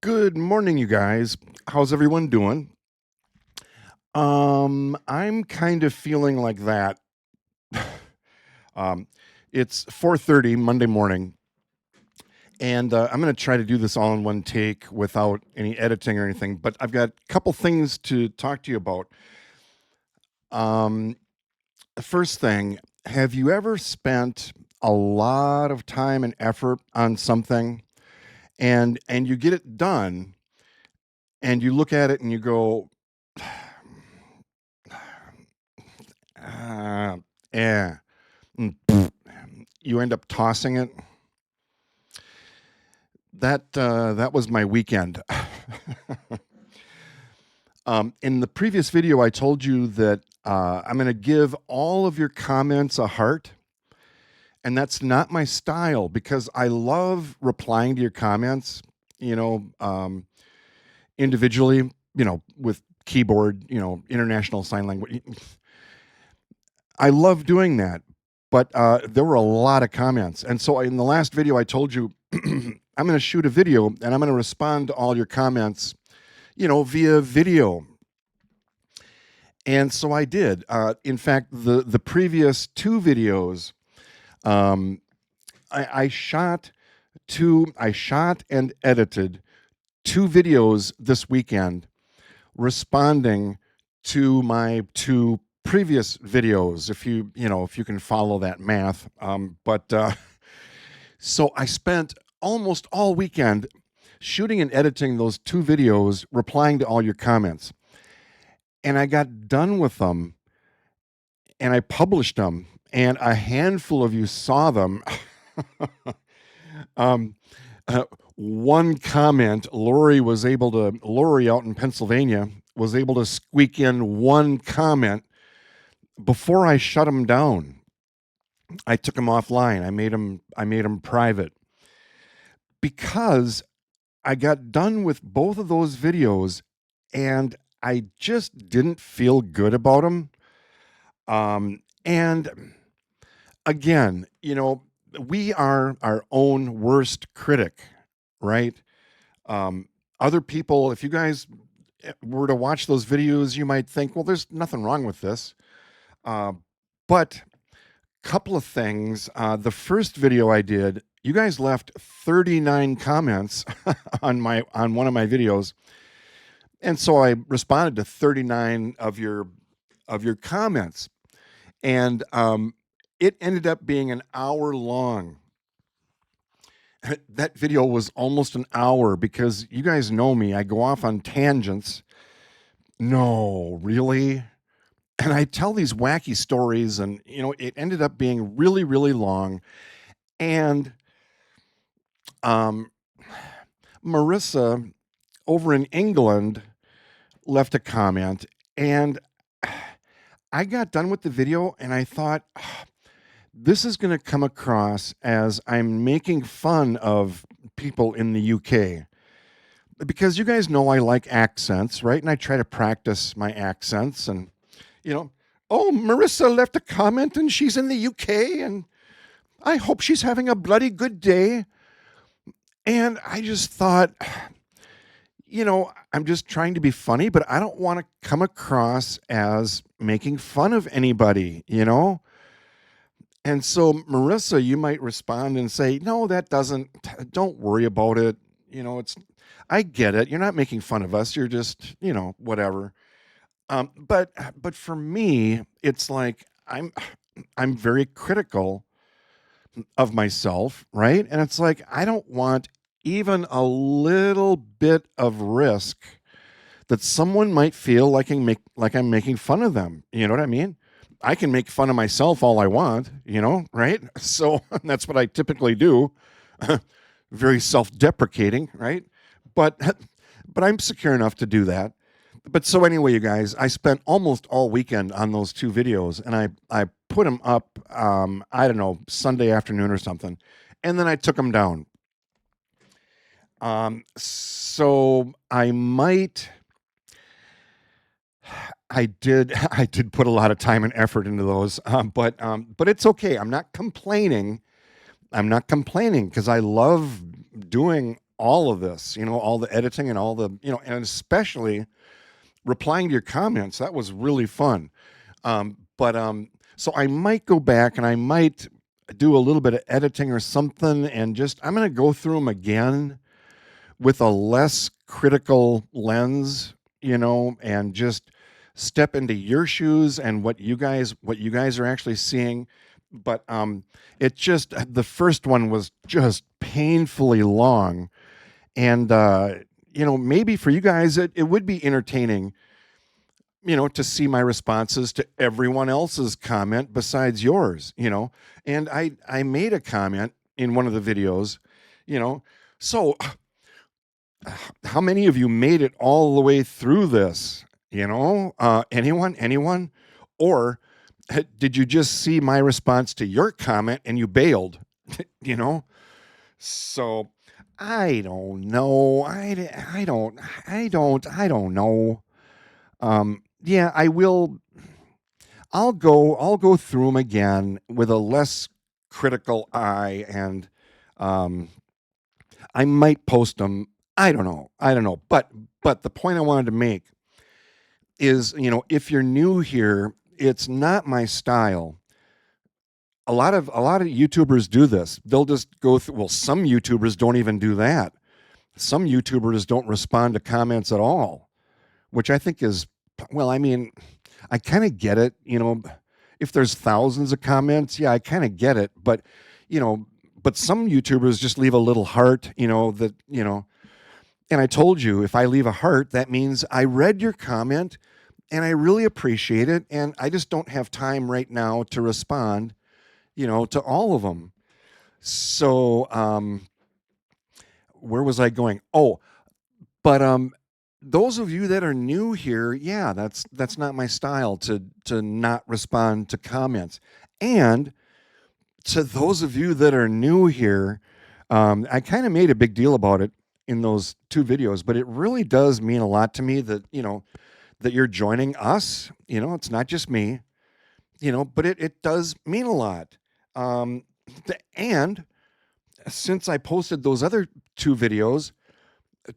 Good morning, you guys. How's everyone doing? I'm kind of feeling like that. um, it's 4:30 Monday morning, and I'm going to try to do this all in one take without any editing or anything. But I've got a couple things to talk to you about. Um, the first thing, have you ever spent a lot of time and effort on something, and you get it done, and you look at it and you go, Uh, yeah. You end up tossing it. That was my weekend. In the previous video, I told you that I'm going to give all of your comments a heart, and that's not my style because I love replying to your comments. You know, individually. With keyboard. International Sign Language. I love doing that, but there were a lot of comments. And so in the last video, I told you I'm going to shoot a video and I'm going to respond to all your comments, via video. And so I did. In fact, the previous two videos, um, I shot and edited two videos this weekend responding to my two previous videos, if you can follow that math. But so I spent almost all weekend shooting and editing those two videos, replying to all your comments. And I got done with them and I published them, and a handful of you saw them. um, One comment, Lori out in Pennsylvania was able to squeak in one comment before I shut him down. I took him offline. I made him private because I got done with both of those videos and I just didn't feel good about them. And again, we are our own worst critic, right? Other people, if you guys were to watch those videos, you might think, well, there's nothing wrong with this. But couple of things. The first video I did, you guys left 39 comments on one of my videos, and so I responded to 39 of your comments, and it ended up being an hour long. That video was almost an hour because you guys know me. I go off on tangents. No, really? And I tell these wacky stories, and it ended up being really, really long. And Marissa over in England left a comment, and I got done with the video, and I thought, this is going to come across as I'm making fun of people in the UK. Because you guys know I like accents, right? And I try to practice my accents, and oh, Marissa left a comment and she's in the UK and I hope she's having a bloody good day. And I just thought, I'm just trying to be funny, but I don't want to come across as making fun of anybody, And so, Marissa, you might respond and say, no, don't worry about it. I get it. You're not making fun of us. You're just, whatever. But for me, it's like I'm very critical of myself, right? And it's like I don't want even a little bit of risk that someone might feel like I'm making fun of them. You know what I mean? I can make fun of myself all I want, right? So that's what I typically do. Very self-deprecating, right? But I'm secure enough to do that. But so anyway, you guys, I spent almost all weekend on those two videos, and I put them up, I don't know, Sunday afternoon or something, and then I took them down. So I did put a lot of time and effort into those, but it's okay. I'm not complaining because I love doing all of this, all the editing and all the, and especially replying to your comments. That was really fun. But so I might go back and I might do a little bit of editing or something, and just I'm going to go through them again with a less critical lens, and just step into your shoes and what you guys are actually seeing. But it just the first one was just painfully long, and maybe for you guys it would be entertaining, to see my responses to everyone else's comment besides yours. And I made a comment in one of the videos, you know. So how many of you made it all the way through this? Anyone? Or did you just see my response to your comment and you bailed? you know? So I don't know. I don't know. Yeah, I will. I'll go through them again with a less critical eye, and um, I might post them. I don't know. But the point I wanted to make is, if you're new here, it's not my style. A lot of YouTubers do this. They'll just go through. Well, some YouTubers don't even do that. Some YouTubers don't respond to comments at all, which I think is, well, I mean, I kind of get it. If there's thousands of comments, yeah, I kind of get it. You know, but some YouTubers just leave a little heart, and I told you, if I leave a heart, that means I read your comment and I really appreciate it. And I just don't have time right now to respond, to all of them. So, where was I going? Oh, but those of you that are new here, yeah, that's not my style to not respond to comments. And to those of you that are new here, I kind of made a big deal about it in those two videos, but it really does mean a lot to me that that you're joining us. It's not just me. But it does mean a lot. Um, and since I posted those other two videos,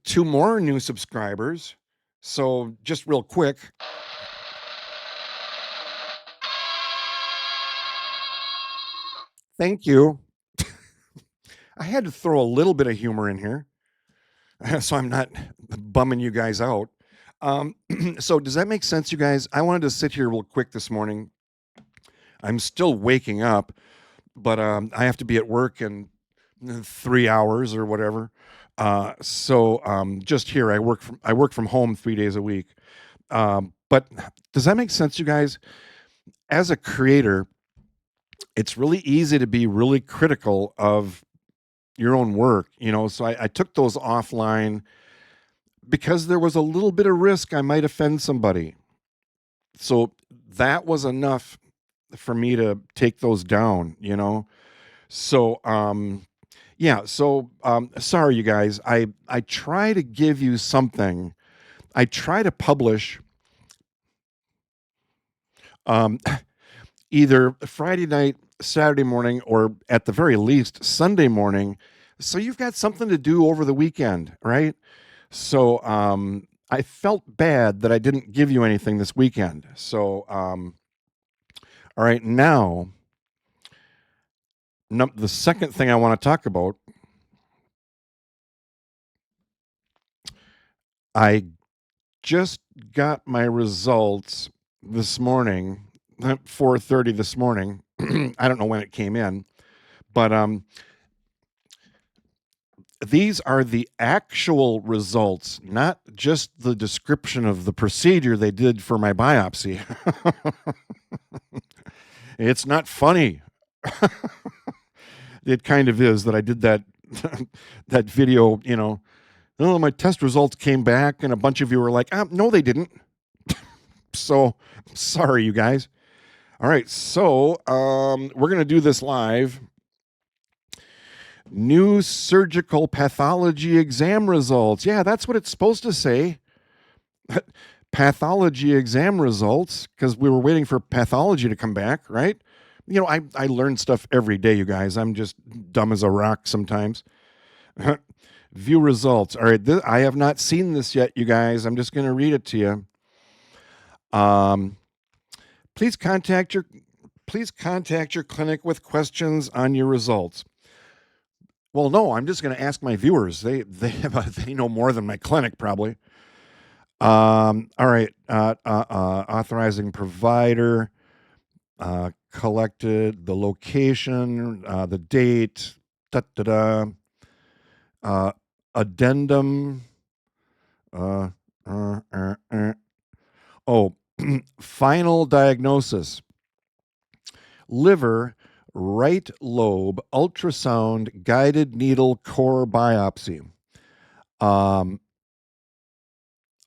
two more new subscribers. So just real quick, thank you. I had to throw a little bit of humor in here so I'm not bumming you guys out. Um, so does that make sense, you guys? I wanted to sit here real quick this morning. I'm still waking up, but I have to be at work in 3 hours or whatever. So just here, I work from home 3 days a week. But does that make sense, you guys? As a creator, it's really easy to be really critical of your own work. So I took those offline because there was a little bit of risk I might offend somebody. So that was enough for me to take those down. So yeah, so sorry you guys. I try to give you something. I try to publish um either Friday night, Saturday morning, or at the very least Sunday morning. So you've got something to do over the weekend, right? So I felt bad that I didn't give you anything this weekend. So all right, now the second thing I want to talk about, I just got my results this morning, at 4:30 this morning. I don't know when it came in, but these are the actual results, not just the description of the procedure they did for my biopsy. It's not funny. It kind of is that I did that that video. Oh, my test results came back, and a bunch of you were like, no, they didn't. So sorry, you guys. All right, so we're gonna do this live. New surgical pathology exam results. Yeah, that's what it's supposed to say. Pathology exam results, because we were waiting for pathology to come back, right? I learn stuff every day, you guys. I'm just dumb as a rock sometimes. View results. All right, I have not seen this yet, you guys. I'm just going to read it to you. Please contact your clinic with questions on your results. Well, no, I'm just going to ask my viewers. They know more than my clinic probably. All right, authorizing provider, collected the location, the date, da da da. Addendum. Uh, uh, uh, uh. Oh, final diagnosis: liver, right lobe, ultrasound, guided needle core biopsy.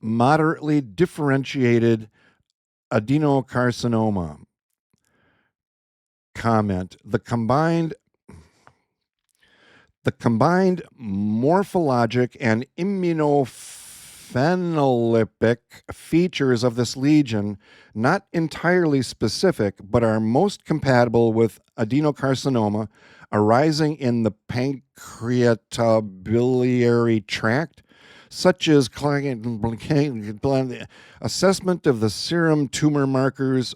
Moderately differentiated adenocarcinoma. Comment: the combined morphologic and immunophenotypic features of this lesion, not entirely specific, but are most compatible with adenocarcinoma arising in the pancreatobiliary tract, such as assessment of the serum tumor markers.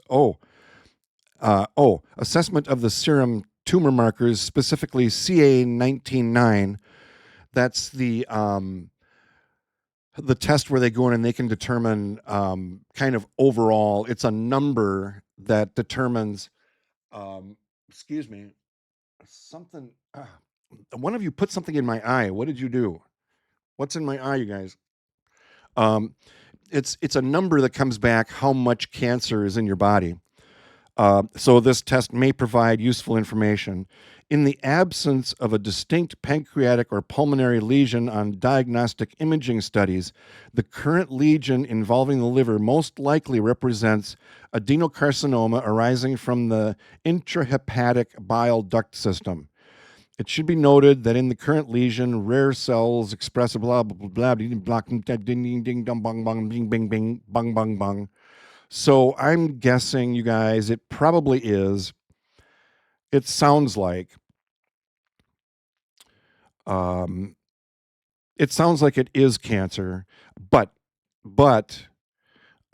Assessment of the serum tumor markers, specifically CA 19-9. That's the test where they go in and they can determine kind of overall. It's a number that determines. Excuse me, something. One of you put something in my eye. What did you do? What's in my eye, you guys? It's a number that comes back how much cancer is in your body. So this test may provide useful information. In the absence of a distinct pancreatic or pulmonary lesion on diagnostic imaging studies, the current lesion involving the liver most likely represents adenocarcinoma arising from the intrahepatic bile duct system. It should be noted that in the current lesion, rare cells express a blah blah blah blah ding ding ding dong bong bong bing bing bing bong bong bong. So I'm guessing, you guys, it probably is. It sounds like. It sounds like it is cancer, but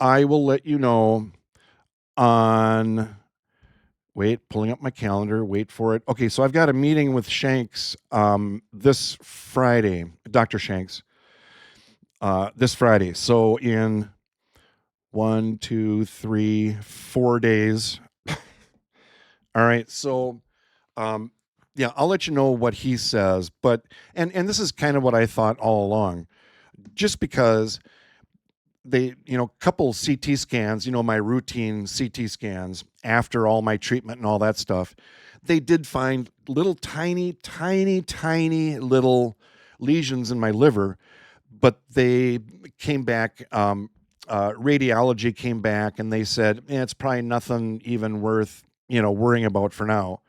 I will let you know on. Wait, pulling up my calendar. Wait for it. Okay, so I've got a meeting with Shanks this Friday, Dr. Shanks, this Friday. So in 1, 2, 3, 4 days. All right, so yeah, I'll let you know what he says. But and this is kind of what I thought all along. Just because they, couple CT scans, my routine CT scans after all my treatment and all that stuff, they did find little tiny, tiny, tiny little lesions in my liver, but they came back. Radiology came back and they said, it's probably nothing even worth, worrying about for now.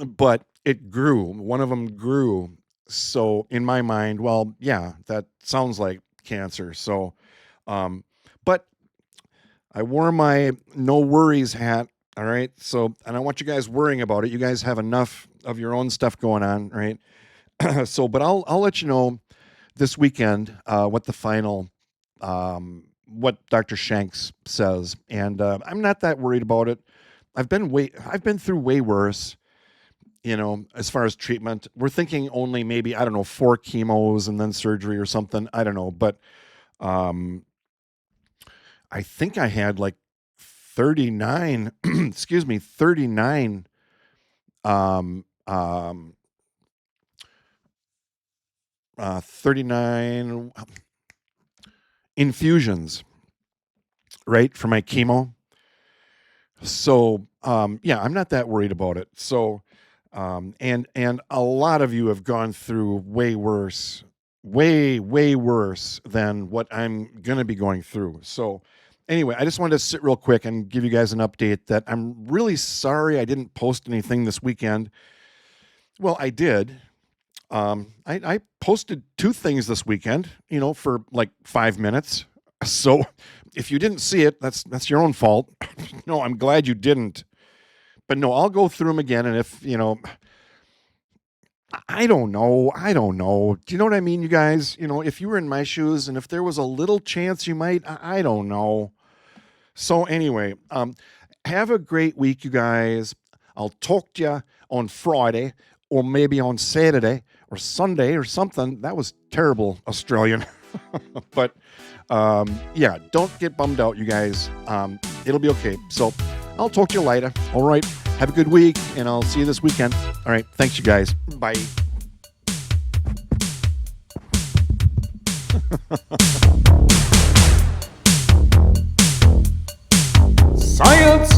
But it grew. One of them grew. So in my mind, well, yeah, that sounds like cancer. So, but I wore my no worries hat. All right. So, and I want you guys worrying about it. You guys have enough of your own stuff going on, right? So, but I'll let you know this weekend what the final, what Dr. Shanks says, and I'm not that worried about it. I've been through way worse. As far as treatment, we're thinking only maybe, I don't know, 4 chemos and then surgery or something. I don't know. But I think I had like 39, excuse me, 39 39 infusions, right, for my chemo. So, yeah, I'm not that worried about it. So, and a lot of you have gone through way worse, way worse than what I'm going to be going through. So, anyway, I just wanted to sit real quick and give you guys an update that I'm really sorry I didn't post anything this weekend. Well, I did. I posted 2 things this weekend, for like 5 minutes. So if you didn't see it, that's your own fault. No, I'm glad you didn't. But no, I'll go through them again. And if, I don't know. I don't know. Do you know what I mean, you guys? If you were in my shoes and if there was a little chance you might, I don't know. So anyway, have a great week, you guys. I'll talk to you on Friday or maybe on Saturday or Sunday or something. That was terrible Australian. But yeah, don't get bummed out, you guys. It'll be okay. So I'll talk to you later. All right. Have a good week, and I'll see you this weekend. All right. Thanks, you guys. Bye. Science